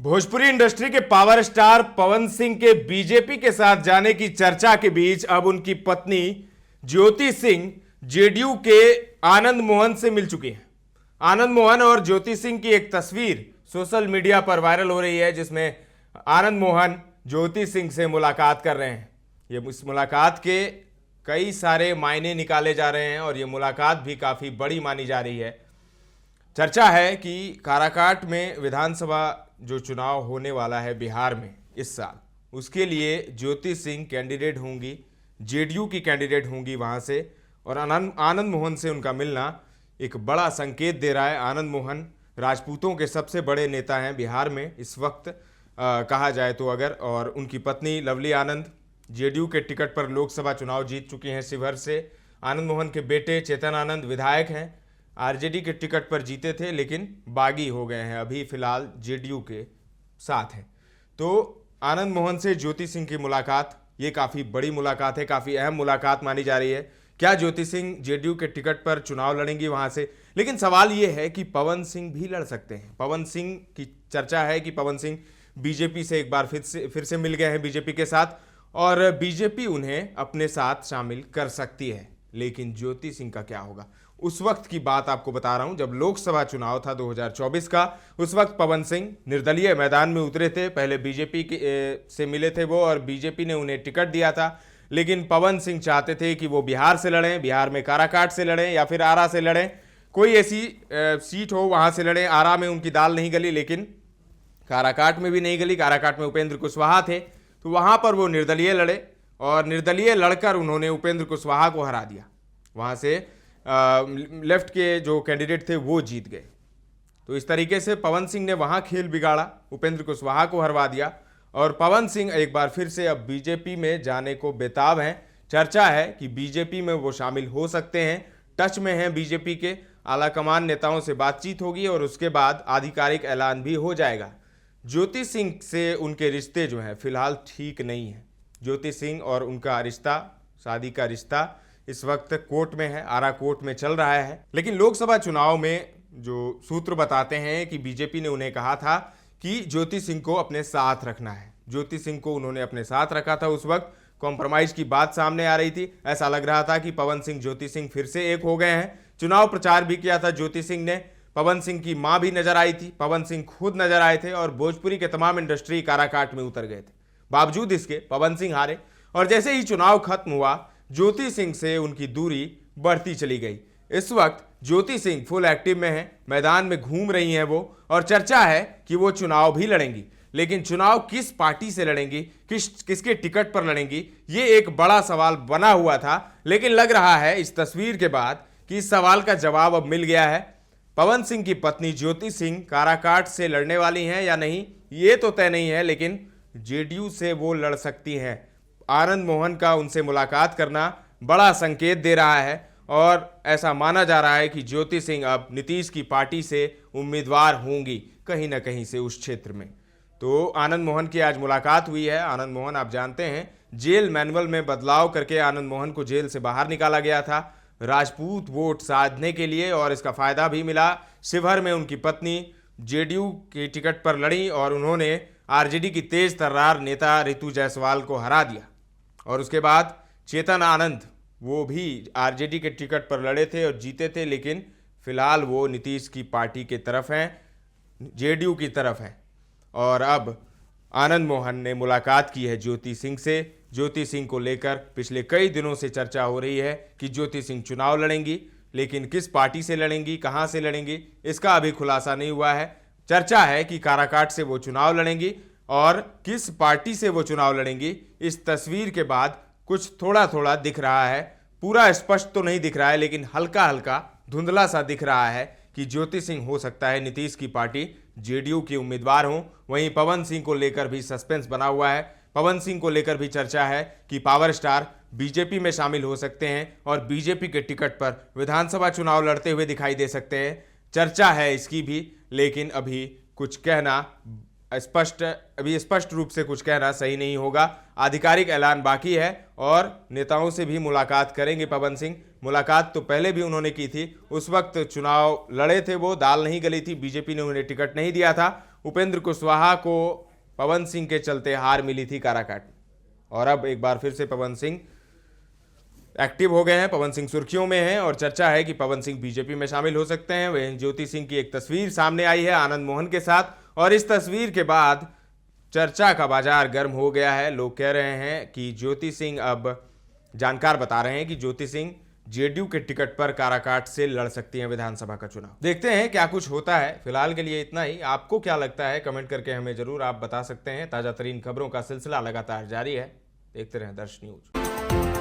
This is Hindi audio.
भोजपुरी इंडस्ट्री के पावर स्टार पवन सिंह के बीजेपी के साथ जाने की चर्चा के बीच अब उनकी पत्नी ज्योति सिंह जेडीयू के आनंद मोहन से मिल चुकी हैं। आनंद मोहन और ज्योति सिंह की एक तस्वीर सोशल मीडिया पर वायरल हो रही है, जिसमें आनंद मोहन ज्योति सिंह से मुलाकात कर रहे हैं। ये इस मुलाकात के कई सारे मायने निकाले जा रहे हैं और ये मुलाकात भी काफ़ी बड़ी मानी जा रही है। चर्चा है कि काराकाट में विधानसभा जो चुनाव होने वाला है बिहार में इस साल, उसके लिए ज्योति सिंह कैंडिडेट होंगी, जेडीयू की कैंडिडेट होंगी वहाँ से, और आनंद मोहन से उनका मिलना एक बड़ा संकेत दे रहा है। आनंद मोहन राजपूतों के सबसे बड़े नेता हैं बिहार में इस वक्त कहा जाए तो अगर, और उनकी पत्नी लवली आनंद जेडीयू के टिकट पर लोकसभा चुनाव जीत चुकी हैं शिवहर से। आनंद मोहन के बेटे चेतन आनंद विधायक हैं, आरजेडी के टिकट पर जीते थे लेकिन बागी हो गए हैं, अभी फिलहाल जेडीयू के साथ हैं। तो आनंद मोहन से ज्योति सिंह की मुलाकात ये काफ़ी बड़ी मुलाकात है, काफ़ी अहम मुलाकात मानी जा रही है। क्या ज्योति सिंह जेडीयू के टिकट पर चुनाव लड़ेंगी वहाँ से? लेकिन सवाल ये है कि पवन सिंह भी लड़ सकते हैं। पवन सिंह की चर्चा है कि पवन सिंह बीजेपी से एक बार फिर से मिल गए हैं बीजेपी के साथ, और बीजेपी उन्हें अपने साथ शामिल कर सकती है। लेकिन ज्योति सिंह का क्या होगा? उस वक्त की बात आपको बता रहा हूं, जब लोकसभा चुनाव था 2024 का, उस वक्त पवन सिंह निर्दलीय मैदान में उतरे थे। पहले बीजेपी से मिले थे वो, और बीजेपी ने उन्हें टिकट दिया था। लेकिन पवन सिंह चाहते थे कि वो बिहार से लड़ें, बिहार में काराकाट से लड़ें या फिर आरा से लड़ें, कोई ऐसी सीट हो वहां से लड़ें। आरा में उनकी दाल नहीं गली, लेकिन काराकाट में भी नहीं गली। काराकाट में उपेंद्र कुशवाहा थे, तो वहां पर वो निर्दलीय लड़े, और निर्दलीय लड़कर उन्होंने उपेंद्र कुशवाहा को हरा दिया। वहां से लेफ्ट के जो कैंडिडेट थे वो जीत गए। तो इस तरीके से पवन सिंह ने वहां खेल बिगाड़ा, उपेंद्र कुशवाहा को हरवा दिया, और पवन सिंह एक बार फिर से अब बीजेपी में जाने को बेताब हैं। चर्चा है कि बीजेपी में वो शामिल हो सकते हैं, टच में हैं बीजेपी के आलाकमान नेताओं से बातचीत होगी और उसके बाद आधिकारिक ऐलान भी हो जाएगा। ज्योति सिंह से उनके रिश्ते जो हैं फिलहाल ठीक नहीं है। ज्योति सिंह और उनका रिश्ता, शादी का रिश्ता इस वक्त कोर्ट में है, आरा कोर्ट में चल रहा है। लेकिन लोकसभा चुनाव में जो सूत्र बताते हैं कि बीजेपी ने उन्हें कहा था कि ज्योति सिंह को अपने साथ रखना है। ज्योति सिंह को उन्होंने अपने साथ रखा था। उस वक्त कॉम्प्रोमाइज की बात सामने आ रही थी। ऐसा लग रहा था कि पवन सिंह ज्योति सिंह फिर से एक हो गए हैं। चुनाव प्रचार भी किया था ज्योति सिंह ने। पवन सिंह की मां भी नजर आई थी, पवन सिंह खुद नजर आए थे, और भोजपुरी के तमाम इंडस्ट्री काराकाट में उतर गए थे। बावजूद इसके पवन सिंह हारे, और जैसे ही चुनाव खत्म हुआ ज्योति सिंह से उनकी दूरी बढ़ती चली गई। इस वक्त ज्योति सिंह फुल एक्टिव में हैं, मैदान में घूम रही हैं वो, और चर्चा है कि वो चुनाव भी लड़ेंगी। लेकिन चुनाव किस पार्टी से लड़ेंगी, किसके टिकट पर लड़ेंगी, ये एक बड़ा सवाल बना हुआ था। लेकिन लग रहा है इस तस्वीर के बाद कि इस सवाल का जवाब अब मिल गया है। पवन सिंह की पत्नी ज्योति सिंह काराकाट से लड़ने वाली हैं या नहीं, ये तो तय नहीं है, लेकिन जेडीयू से वो लड़ सकती हैं। आनंद मोहन का उनसे मुलाकात करना बड़ा संकेत दे रहा है, और ऐसा माना जा रहा है कि ज्योति सिंह अब नीतीश की पार्टी से उम्मीदवार होंगी कहीं ना कहीं से उस क्षेत्र में। तो आनंद मोहन की आज मुलाकात हुई है। आनंद मोहन, आप जानते हैं, जेल मैनुअल में बदलाव करके आनंद मोहन को जेल से बाहर निकाला गया था राजपूत वोट साधने के लिए, और इसका फायदा भी मिला। शिवहर में उनकी पत्नी जेडीयू की टिकट पर लड़ी और उन्होंने आरजेडी की तेज तर्रार नेता रितु जायसवाल को हरा दिया। और उसके बाद चेतन आनंद, वो भी आरजेडी के टिकट पर लड़े थे और जीते थे, लेकिन फिलहाल वो नीतीश की पार्टी के तरफ हैं, जेडीयू की तरफ हैं। और अब आनंद मोहन ने मुलाकात की है ज्योति सिंह से। ज्योति सिंह को लेकर पिछले कई दिनों से चर्चा हो रही है कि ज्योति सिंह चुनाव लड़ेंगी, लेकिन किस पार्टी से लड़ेंगी, कहां से लड़ेंगी, इसका अभी खुलासा नहीं हुआ है। चर्चा है कि काराकाट से वो चुनाव लड़ेंगी, और किस पार्टी से वो चुनाव लड़ेंगी इस तस्वीर के बाद कुछ थोड़ा थोड़ा दिख रहा है। पूरा स्पष्ट तो नहीं दिख रहा है, लेकिन हल्का हल्का धुंधला सा दिख रहा है कि ज्योति सिंह हो सकता है नीतीश की पार्टी जेडीयू की उम्मीदवार हों। वहीं पवन सिंह को लेकर भी सस्पेंस बना हुआ है। पवन सिंह को लेकर भी चर्चा है कि पावर स्टार बीजेपी में शामिल हो सकते हैं और बीजेपी के टिकट पर विधानसभा चुनाव लड़ते हुए दिखाई दे सकते हैं। चर्चा है इसकी भी, लेकिन अभी कुछ कहना स्पष्ट रूप से कुछ कहना सही नहीं होगा। आधिकारिक ऐलान बाकी है, और नेताओं से भी मुलाकात करेंगे पवन सिंह। मुलाकात तो पहले भी उन्होंने की थी, उस वक्त चुनाव लड़े थे वो, दाल नहीं गली थी, बीजेपी ने उन्हें टिकट नहीं दिया था। उपेंद्र कुशवाहा को पवन सिंह के चलते हार मिली थी काराकाट में। और अब एक बार फिर से पवन सिंह एक्टिव हो गए हैं, पवन सिंह सुर्खियों में हैं और चर्चा है कि पवन सिंह बीजेपी में शामिल हो सकते हैं। वहीं ज्योति सिंह की एक तस्वीर सामने आई है आनंद मोहन के साथ, और इस तस्वीर के बाद चर्चा का बाजार गर्म हो गया है। लोग कह रहे हैं कि ज्योति सिंह, अब जानकार बता रहे हैं कि ज्योति सिंह जेडीयू के टिकट पर काराकाट से लड़ सकती हैं विधानसभा का चुनाव। देखते हैं क्या कुछ होता है। फिलहाल के लिए इतना ही। आपको क्या लगता है कमेंट करके हमें जरूर आप बता सकते हैं। ताजा तरीन खबरों का सिलसिला लगातार जारी है। देखते रहें दर्श न्यूज।